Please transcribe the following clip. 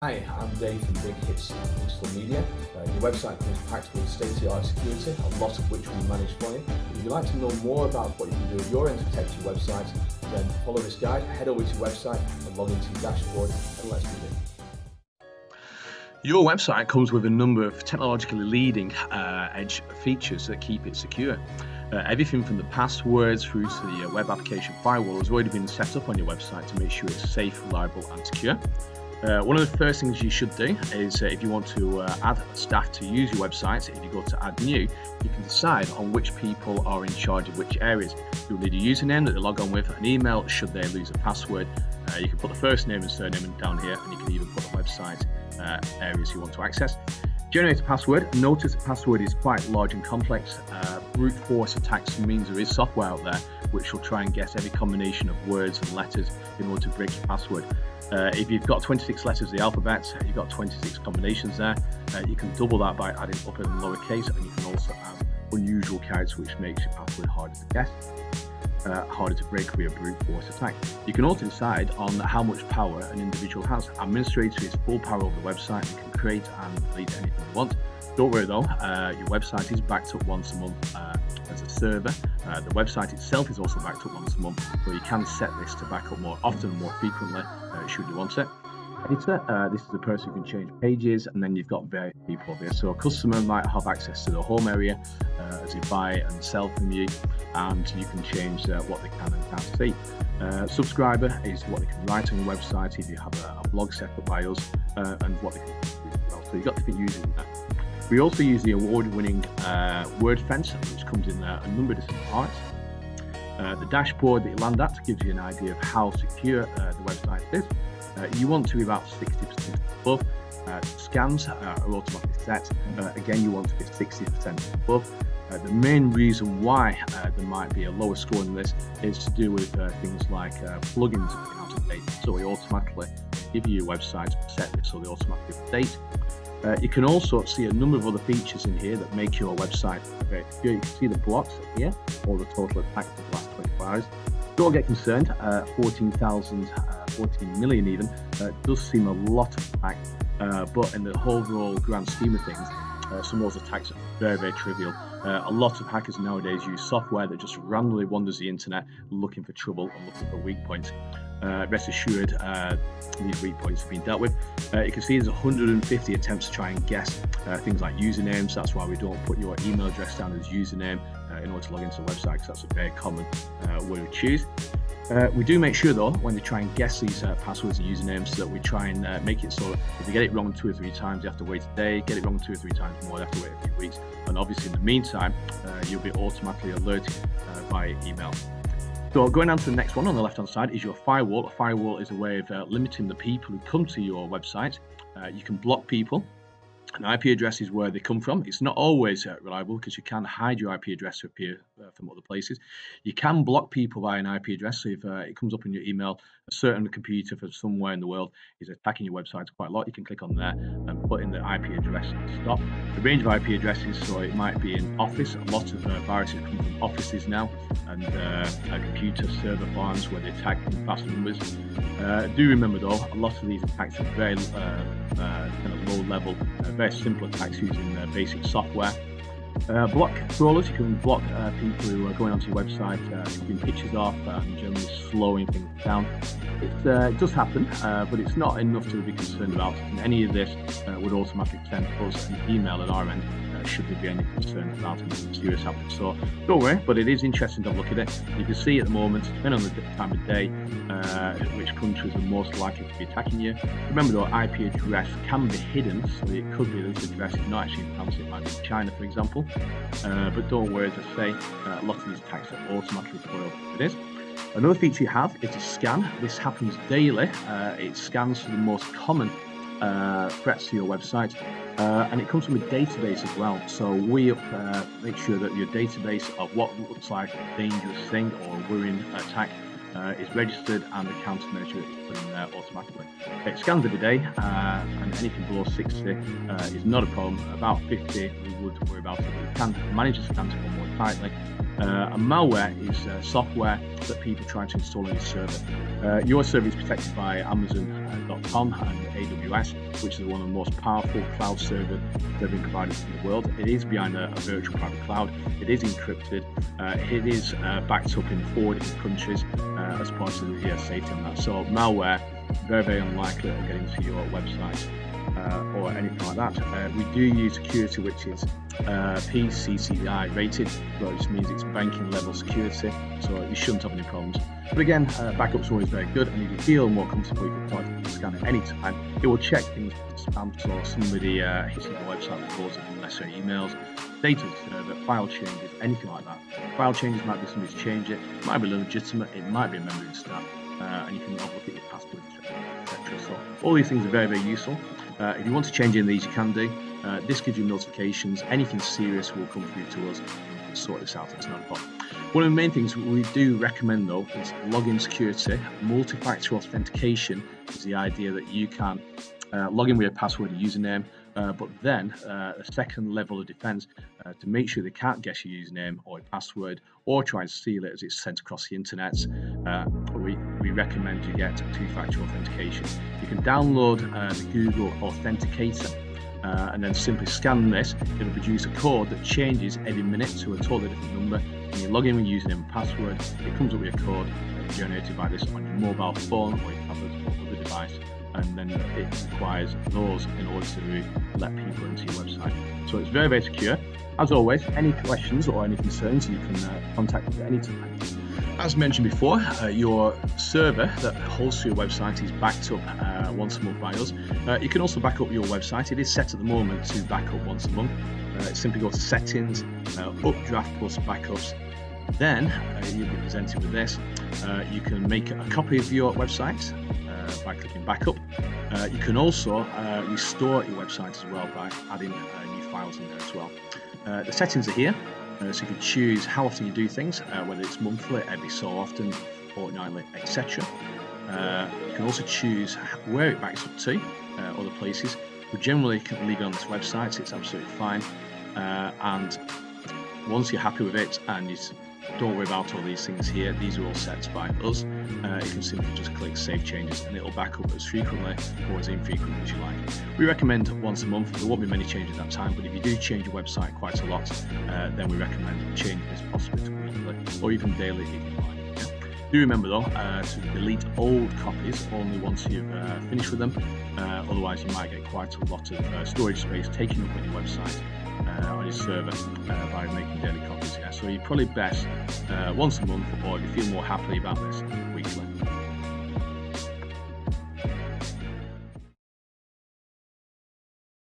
Hi, I'm Dave from Big Hits Digital Media. Your website comes packed with state-of-the-art security, a lot of which we manage for you. If you'd like to know more about what you can do at your end to protect your website, then follow this guide, head over to your website and log into your dashboard, and let's begin. Your website comes with a number of technologically leading edge features that keep it secure. Everything from the passwords through to the web application firewall has already been set up on your website to make sure it's safe, reliable and secure. One of the first things you should do is if you want to add staff to use your website, if you go to add new, you can decide on which people are in charge of which areas. You'll need a username that they log on with, an email should they lose a password. You can put the first name and surname down here, and you can even put the website areas you want to access. Generate a password. Notice the password is quite large and complex. Brute force attacks means there is software out there which will try and guess every combination of words and letters in order to break your password. If you've got 26 letters of the alphabet, you've got 26 combinations there. You can double that by adding upper and lower case, and you can also add unusual characters, which makes your password harder to guess, harder to break with a brute force attack. You can also decide on how much power an individual has. Administrator is full power over the website. You can create and delete anything you want. Don't worry though, your website is backed up once a month as a server. The website itself is also backed up once a month, but you can set this to back up more often and more frequently should you want it. Editor, this is the person who can change pages, and then you've got various people here. So a customer might have access to the home area as they buy and sell from you, and you can change what they can and can't see. Subscriber is what they can write on your website if you have a blog set up by us, and what they can do as well. So you've got different users in there. We also use the award-winning Wordfence, which comes in a number of different parts. The dashboard that you land at gives you an idea of how secure the website is. You want to be about 60% above. Scans are automatically set. Again, you want to be 60% above. The main reason why there might be a lower score than this is to do with things like plugins out of date. So we automatically give you your website, set this so they automatically update. You can also see a number of other features in here that make your website very secure. You can see the blocks here, or the total attacks for the last 24 hours. Don't get concerned, 14 million even, does seem a lot of attacks, but in the overall grand scheme of things, some of those attacks are very, very trivial. A lot of hackers nowadays use software that just randomly wanders the internet looking for trouble and looking for weak points. Rest assured, these weak points have been dealt with. You can see there's 150 attempts to try and guess things like usernames. That's why we don't put your email address down as username in order to log into the website, because that's a very common word to choose. We do make sure though, when they try and guess these passwords and usernames, that we try and make it so if you get it wrong 2 or 3 times, you have to wait a day. Get it wrong 2 or 3 times more, you have to wait a few weeks. And obviously in the meantime, you'll be automatically alerted via email. So going on to the next one on the left-hand side is your firewall. A firewall is a way of limiting the people who come to your website. You can block people. An IP address is where they come from. It's not always reliable because you can hide your IP address to appear from other places. You can block people via an IP address. So if it comes up in your email, a certain computer from somewhere in the world is attacking your website quite a lot, you can click on there and put in the IP address and stop. The range of IP addresses, so it might be in Office. A lot of viruses come from offices now, and computer server farms where they attack in vast numbers. Do remember though, a lot of these attacks are very kind of low level, very simple attacks using basic software. Block crawlers, you can block people who are going onto your website, taking pictures off and generally slowing things down. It does happen, but it's not enough to be concerned about. And any of this would automatically send us an email at our end should there be any concern about anything serious happening. So don't worry, but it is interesting to have a look at it. You can see at the moment, depending on the time of day, which countries are most likely to be attacking you. Remember though, IP address can be hidden, so it could be this address is not actually in France, it might be China for example. But don't worry, as I say, a lot of these attacks are automatically foiled. It is. Another feature you have is a scan. This happens daily. It scans for the most common threats to your website, and it comes from a database as well. So we make sure that your database of what looks like a dangerous thing or a worrying attack is registered, and the countermeasure is put in there automatically. It scans every day, and anything below 60 is not a problem. About 50 we would worry about it. We can manage the scan score more tightly. And malware is software that people try to install on your server. Your server is protected by Amazon.com and AWS, which is one of the most powerful cloud serving providers in the world. It is behind a virtual private cloud. It is encrypted. It is backed up in 4 different countries as part of the safety on that. So malware, very, very unlikely to get into your website or anything like that. We do use security, which is PCCI rated, but it just means it's banking level security, so you shouldn't have any problems. But again, backups are always very good, and if you feel more comfortable, you can start to scan at any time. It will check things like spam, so somebody hitting the website that causes unnecessary emails, data server, file changes, anything like that. File changes might be somebody's changed it, might be legitimate, it might be a member of staff, and you can look at your password, etc. So all these things are very, very useful. If you want to change any of these, you can do. This gives you notifications. Anything serious will come through to us. We can sort this out. It's not a problem. One of the main things we do recommend, though, is login security. Multi-factor authentication is the idea that you can log in with a password and username, but then a second level of defense to make sure they can't guess your username or your password or try and steal it as it's sent across the internet. We recommend you get two-factor authentication. You can download the Google Authenticator and then simply scan this. It'll produce a code that changes every minute to a totally different number. When you log in with username and password, it comes up with a code generated by this on your mobile phone or your tablet or other device, and then it requires those in order to let people into your website. So it's very, very secure. As always, any questions or any concerns, you can contact us at any time. As mentioned before, your server that hosts your website is backed up once a month by us. You can also back up your website. It is set at the moment to back up once a month. Simply go to settings, updraft plus backups. Then you'll be presented with this. You can make a copy of your website by clicking backup. You can also restore your website as well by adding new files in there as well. The settings are here. So you can choose how often you do things, whether it's monthly, every so often, fortnightly, etc. You can also choose where it backs up to, other places. We generally can leave it on this website, so it's absolutely fine. And once you're happy with it and you don't worry about all these things here, these are all set by us. You can simply just click Save Changes and it'll back up as frequently or as infrequently as you like. We recommend once a month. There won't be many changes at that time, but if you do change your website quite a lot, then we recommend changing this possibly to weekly or even daily if you like. Do remember though to delete old copies only once you've finished with them. Otherwise you might get quite a lot of storage space taken up on your website on your server by making daily copies. So you're probably best once a month, or if you feel more happily about this, weekly.